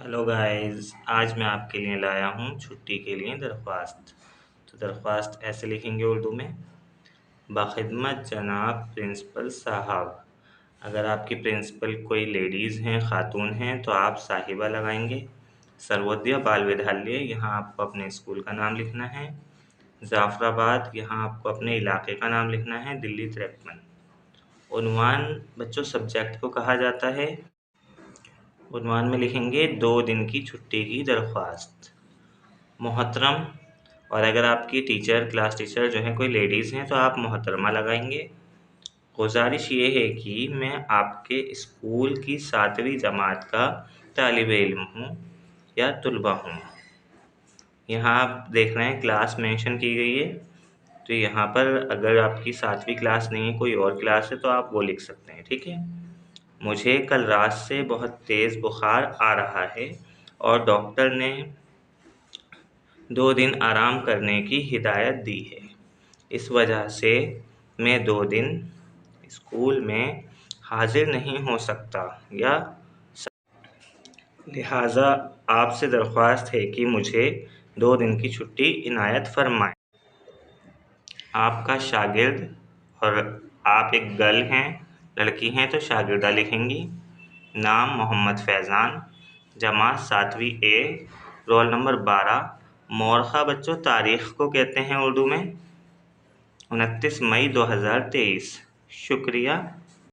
Hello guys, आज मैं आपके लिए लाया हूँ छुट्टी के लिए दरख्वास्त। तो दरख्वास्त ऐसे लिखेंगे उर्दू में, बाखिदमत जनाब प्रिंसिपल साहब। अगर आपकी प्रिंसिपल कोई लेडीज़ हैं, ख़ातून हैं, तो आप साहिबा लगाएंगे। सर्वोदय बाल विद्यालय, यहाँ आपको अपने स्कूल का नाम लिखना है। जाफराबाद, यहाँ आपको अपने इलाके का नाम लिखना है, दिल्ली 53। उन्वान बच्चों सब्जेक्ट को कहा जाता है। उन्वान में लिखेंगे 2 दिन की छुट्टी की दरख्वास्त। मोहतरम, और अगर आपकी टीचर क्लास टीचर जो है कोई लेडीज़ हैं तो आप मोहतरमा लगाएंगे। गुजारिश ये है कि मैं आपके स्कूल की 7वीं जमात का तालिब इल्म हूँ या तुलबा हूँ। यहाँ आप देख रहे हैं क्लास मेंशन की गई है, तो यहाँ पर अगर आपकी 7वीं क्लास नहीं है, कोई और क्लास है, तो आप वो लिख सकते हैं। ठीक है। मुझे कल रात से बहुत तेज़ बुखार आ रहा है और डॉक्टर ने 2 दिन आराम करने की हिदायत दी है। इस वजह से मैं 2 दिन स्कूल में हाजिर नहीं हो सकता लिहाजा आपसे दरख्वास्त है कि मुझे 2 दिन की छुट्टी इनायत फरमाएं। आपका शागिर्द, और आप एक गर्ल हैं, लड़की हैं तो शागिर्दा लिखेंगी। नाम मोहम्मद फैज़ान, जमात 7वीं ए, रोल नंबर 12। मोरखा बच्चों तारीख़ को कहते हैं उर्दू में 29 मई 2023। शुक्रिया।